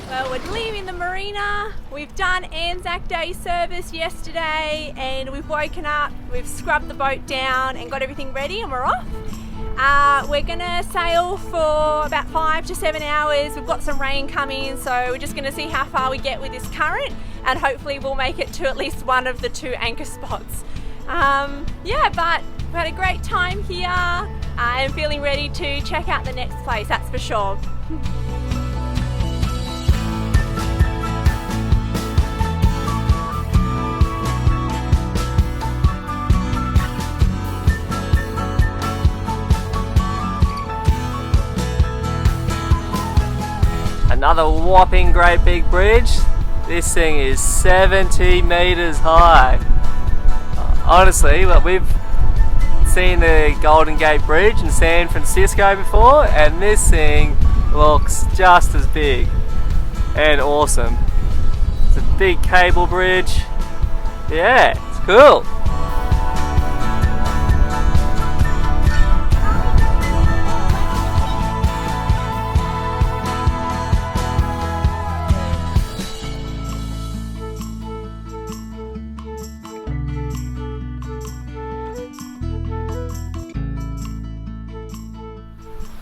Well, we're leaving the marina. We've done Anzac Day service yesterday and we've woken up, we've scrubbed the boat down and got everything ready and we're off. We're gonna sail for about 5 to 7 hours. We've got some rain coming, so we're just gonna see how far we get with this current and hopefully we'll make it to at least one of the 2 anchor spots. Yeah, but we had a great time here. I'm feeling ready to check out the next place, that's for sure. Another whopping great big bridge. This thing is 70 meters high. Honestly, look, we've seen the Golden Gate Bridge in San Francisco before, and this thing looks just as big and awesome. It's a big cable bridge. Yeah, it's cool.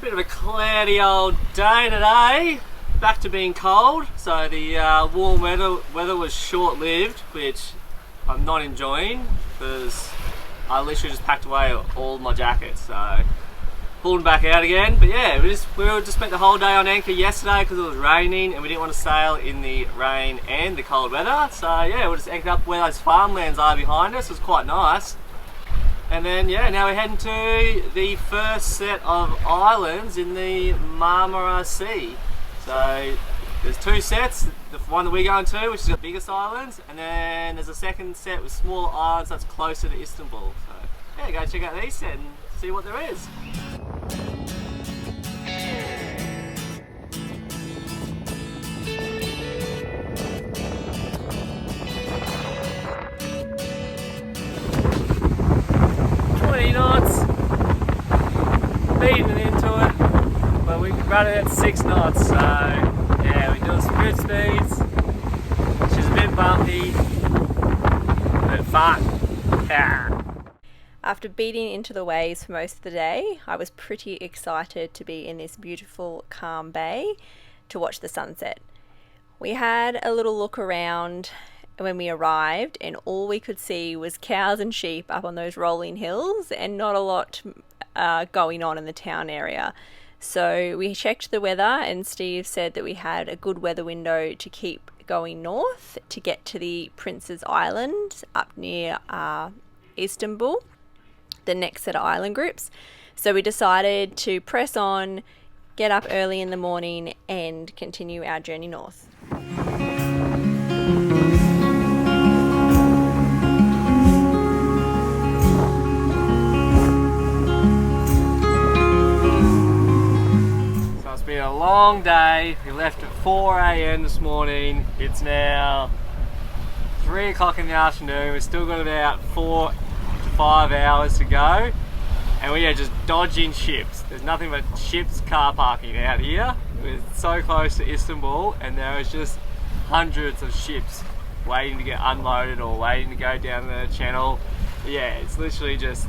Bit of a cloudy old day today, back to being cold, so the warm weather was short-lived, which I'm not enjoying because I literally just packed away all my jackets, so pulled them back out again. But yeah, we just spent the whole day on anchor yesterday because it was raining and we didn't want to sail in the rain and the cold weather, so yeah, we just anchored up where those farmlands are behind us. It was quite nice. And then yeah, now we're heading to the first set of islands in the Marmara Sea. So there's 2 sets, the one that we're going to, which is the biggest islands, and then there's a second set with smaller islands that's closer to Istanbul. So yeah, go check out these set and see what there is. Knots, beating into it, but we can run it at 6 knots, so yeah, we're doing some good speeds, which is a bit bumpy, but fun. Yeah. After beating into the waves for most of the day, I was pretty excited to be in this beautiful calm bay to watch the sunset. We had a little look around when we arrived and all we could see was cows and sheep up on those rolling hills and not a lot going on in the town area. So we checked the weather and Steve said that we had a good weather window to keep going north to get to the Prince's Island up near Istanbul, the next set of island groups. So we decided to press on, get up early in the morning and continue our journey north. It's been a long day. We left at 4 AM this morning. It's now 3 o'clock in the afternoon. We've still got about 4 to 5 hours to go. And we are just dodging ships. There's nothing but ships car parking out here. We're so close to Istanbul and there is just hundreds of ships waiting to get unloaded or waiting to go down the channel. But yeah, it's literally just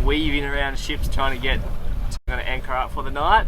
weaving around ships trying to get to anchor up for the night.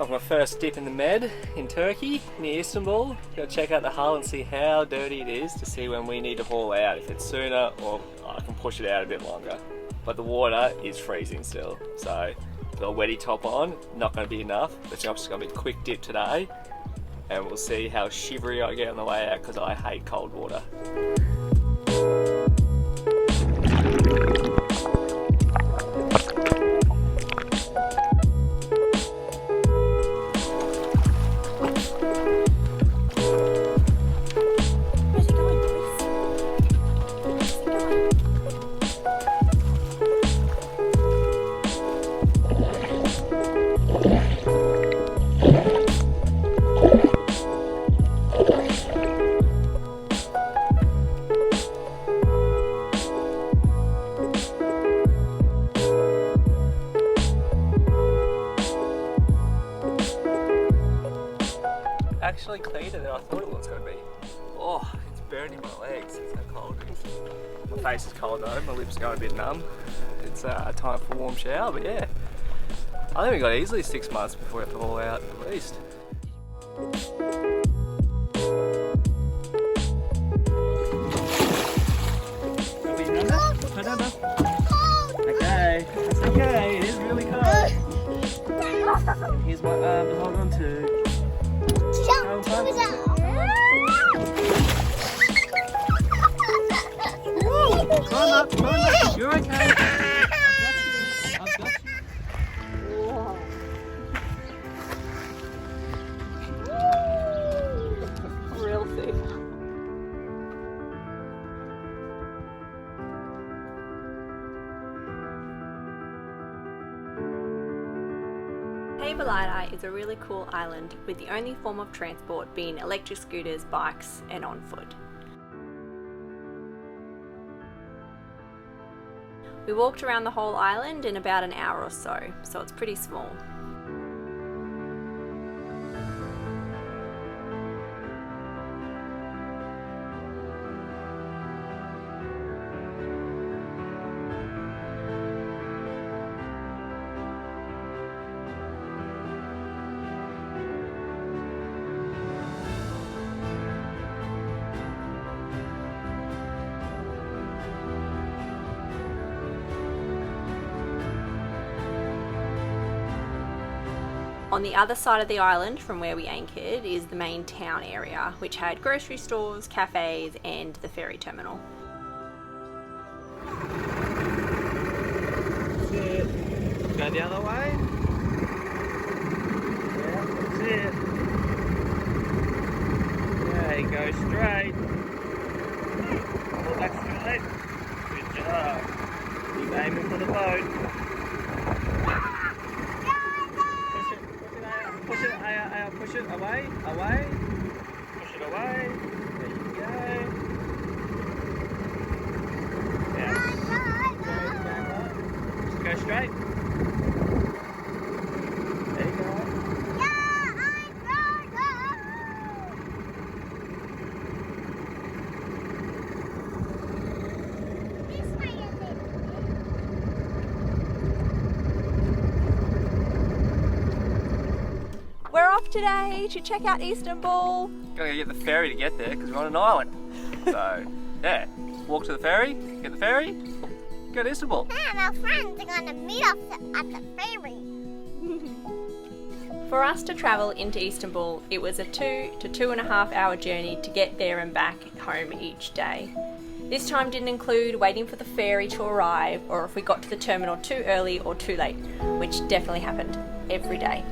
My first dip in the Med in Turkey, near Istanbul. Go check out the hull and see how dirty it is to see when we need to haul out, if it's sooner or I can push it out a bit longer. But the water is freezing still, so the wetty top on, not going to be enough. It's just going to be a quick dip today and we'll see how shivery I get on the way out because I hate cold water. Actually cleaner than I thought it was going to be. Oh, it's burning my legs. It's so cold. My face is cold though, my lips are going a bit numb. It's time for a warm shower, but yeah. I think we got easily 6 months before we have to haul out at least. Okay, that's okay, it is really cold. Here's my arm to hold on to. Climb up, you're okay. I've got you. Whoa. Real safe. Heybeliada is a really cool island with the only form of transport being electric scooters, bikes and on foot. We walked around the whole island in about an hour or so it's pretty small. On the other side of the island from where we anchored is the main town area, which had grocery stores, cafes and the ferry terminal. That's it. Go the other way. Yeah, that's it. Okay, go straight. Pull back straight. Good job. Keep aiming for the boat. Push it away, push it away, there you go. Yeah. Just go straight. There you go. We're off today to check out Istanbul. Gotta get the ferry to get there because we're on an island. So, yeah, walk to the ferry, get the ferry, go to Istanbul. And our friends are going to meet us at the ferry. For us to travel into Istanbul, it was a 2 to 2.5 hour journey to get there and back home each day. This time didn't include waiting for the ferry to arrive or if we got to the terminal too early or too late, which definitely happened every day.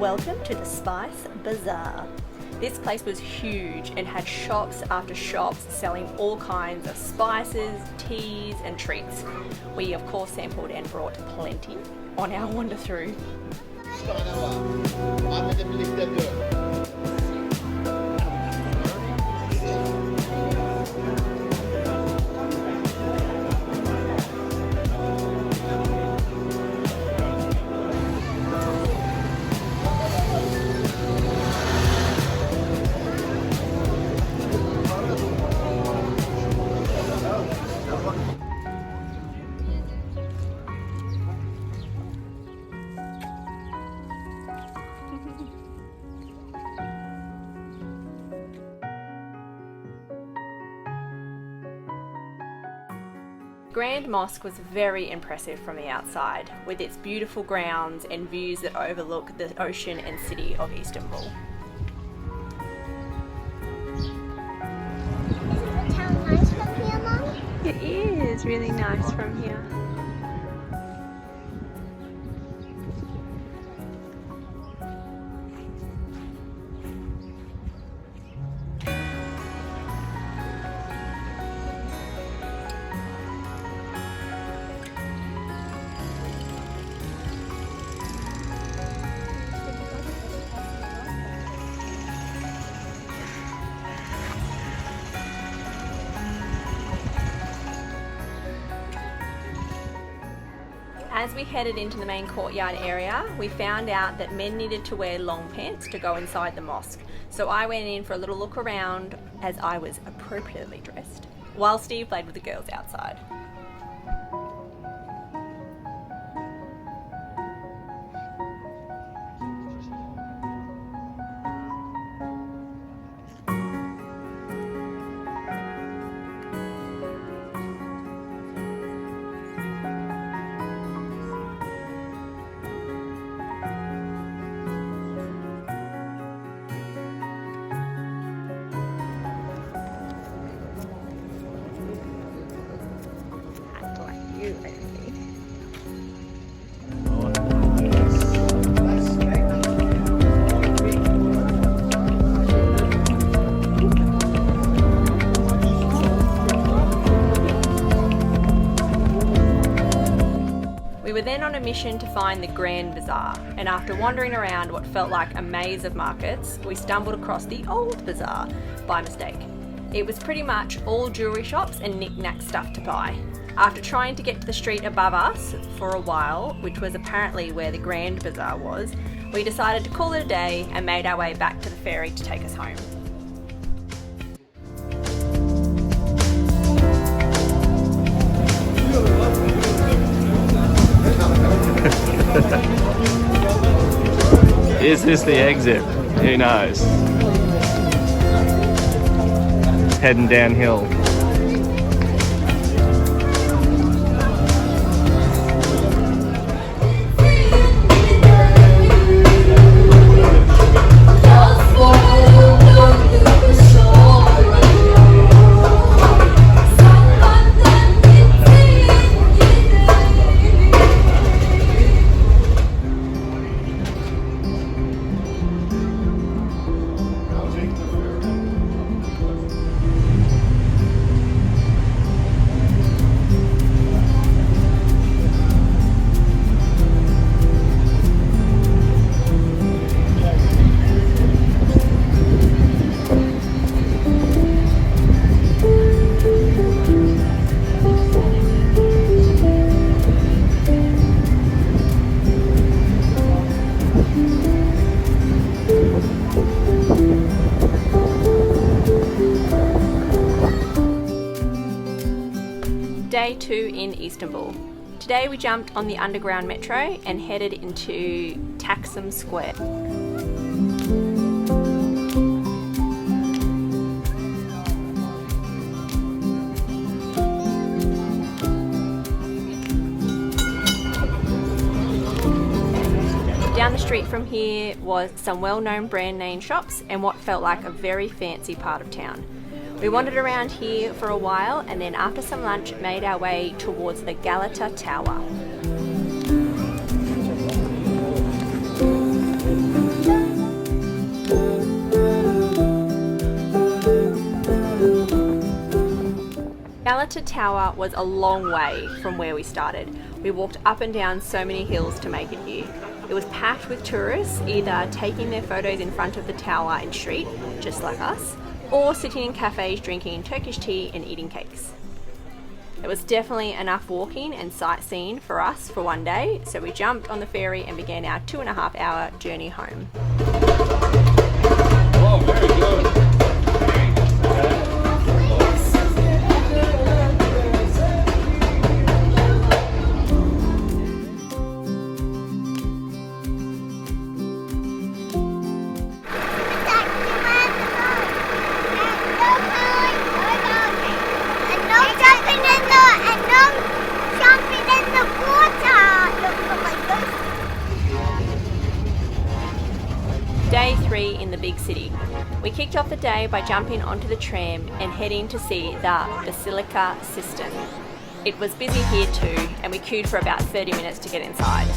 Welcome to the Spice Bazaar. This place was huge and had shops after shops selling all kinds of spices, teas and treats. We of course sampled and brought plenty on our wander through. Grand Mosque was very impressive from the outside, with its beautiful grounds and views that overlook the ocean and city of Istanbul. Isn't the town nice from here, Mom? It is really nice from here. As we headed into the main courtyard area, we found out that men needed to wear long pants to go inside the mosque. So I went in for a little look around as I was appropriately dressed, while Steve played with the girls outside. We were then on a mission to find the Grand Bazzar, and after wandering around what felt like a maze of markets, we stumbled across the Old Bazaar by mistake. It was pretty much all jewellery shops and knick-knack stuff to buy. After trying to get to the street above us for a while, which was apparently where the Grand Bazaar was, we decided to call it a day and made our way back to the ferry to take us home. Is this the exit? Who knows? Heading downhill. Day 2 in Istanbul. Today we jumped on the underground metro and headed into Taksim Square. Down the street from here was some well-known brand name shops and what felt like a very fancy part of town. We wandered around here for a while and then after some lunch made our way towards the Galata Tower. Galata Tower was a long way from where we started. We walked up and down so many hills to make it here. It was packed with tourists, either taking their photos in front of the tower and street, just like us, or sitting in cafes drinking Turkish tea and eating cakes. It was definitely enough walking and sightseeing for us for one day, so we jumped on the ferry and began our 2.5-hour journey home. Oh, very good. Day 3 in the big city. We kicked off the day by jumping onto the tram and heading to see the Balaka Cistern. It was busy here too, and we queued for about 30 minutes to get inside.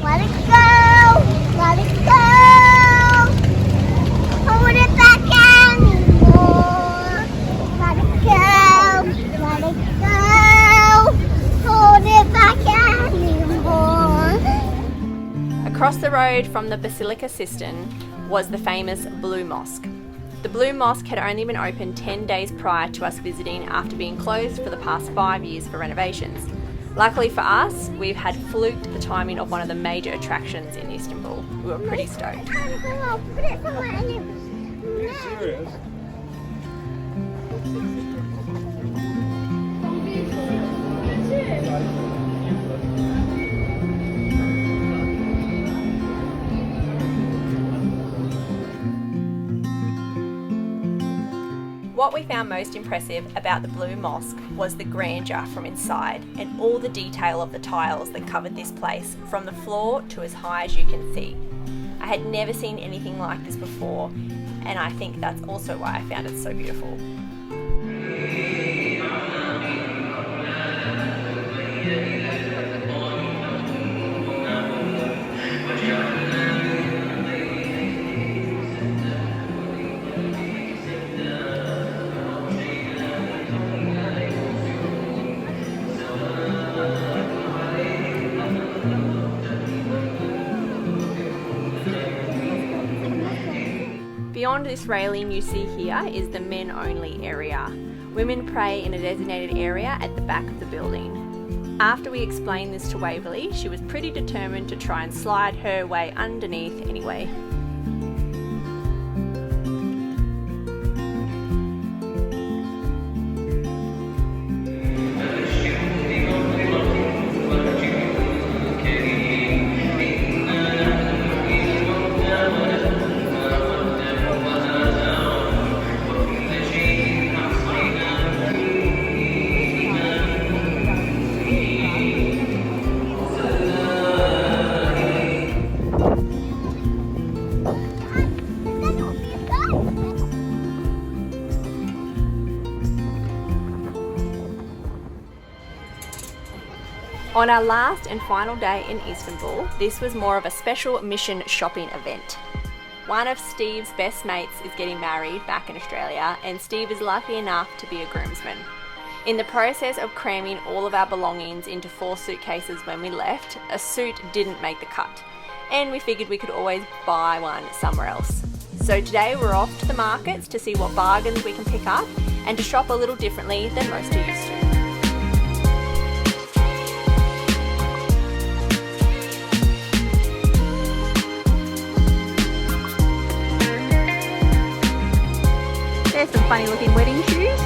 Let it go! Let it go! Hold it back anymore. Let it go! Let it go! Hold it back anymore. Across the road from the Balaka Cistern was the famous Blue Mosque. The Blue Mosque had only been open 10 days prior to us visiting after being closed for the past 5 years for renovations. Luckily for us, we've had fluked the timing of one of the major attractions in Istanbul. We were pretty stoked. Put it somewhere in your... Serious? What we found most impressive about the Blue Mosque was the grandeur from inside and all the detail of the tiles that covered this place, from the floor to as high as you can see. I had never seen anything like this before, and I think that's also why I found it so beautiful. Beyond this railing you see here is the men-only area. Women pray in a designated area at the back of the building. After we explained this to Waverley, she was pretty determined to try and slide her way underneath anyway. On our last and final day in Istanbul, this was more of a special mission shopping event. One of Steve's best mates is getting married back in Australia, and Steve is lucky enough to be a groomsman. In the process of cramming all of our belongings into 4 suitcases when we left, a suit didn't make the cut, and we figured we could always buy one somewhere else. So today we're off to the markets to see what bargains we can pick up and to shop a little differently than most are used to. There's some funny looking wedding shoes.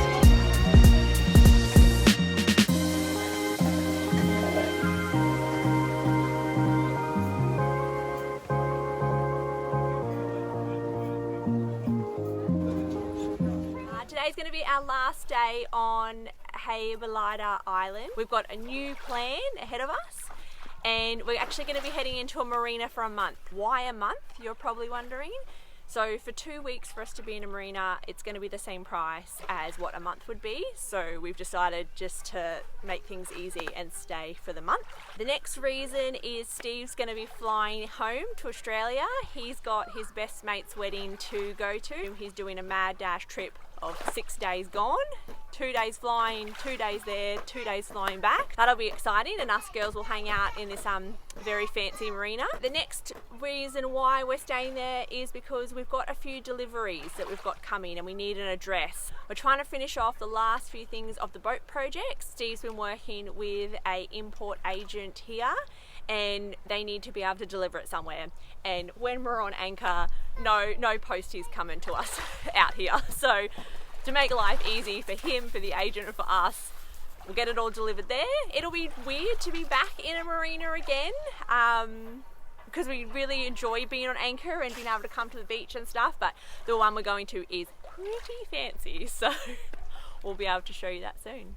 Today's going to be our last day on Heybeliada Island. We've got a new plan ahead of us and we're actually going to be heading into a marina for a month. Why a month, you're probably wondering? So for 2 weeks for us to be in a marina, it's going to be the same price as what a month would be. So we've decided just to make things easy and stay for the month. The next reason is Steve's going to be flying home to Australia. He's got his best mate's wedding to go to. He's doing a mad dash trip of 6 days gone, 2 days flying, 2 days there, 2 days flying back. That'll be exciting, and us girls will hang out in this very fancy marina. The next reason why we're staying there is because we've got a few deliveries that we've got coming and we need an address. We're trying to finish off the last few things of the boat project. Steve's been working with an import agent here and they need to be able to deliver it somewhere. And when we're on anchor, no posties coming to us out here. So to make life easy for him, for the agent, and for us, we'll get it all delivered there. It'll be weird to be back in a marina again because we really enjoy being on anchor and being able to come to the beach and stuff, but the one we're going to is pretty fancy, so we'll be able to show you that soon.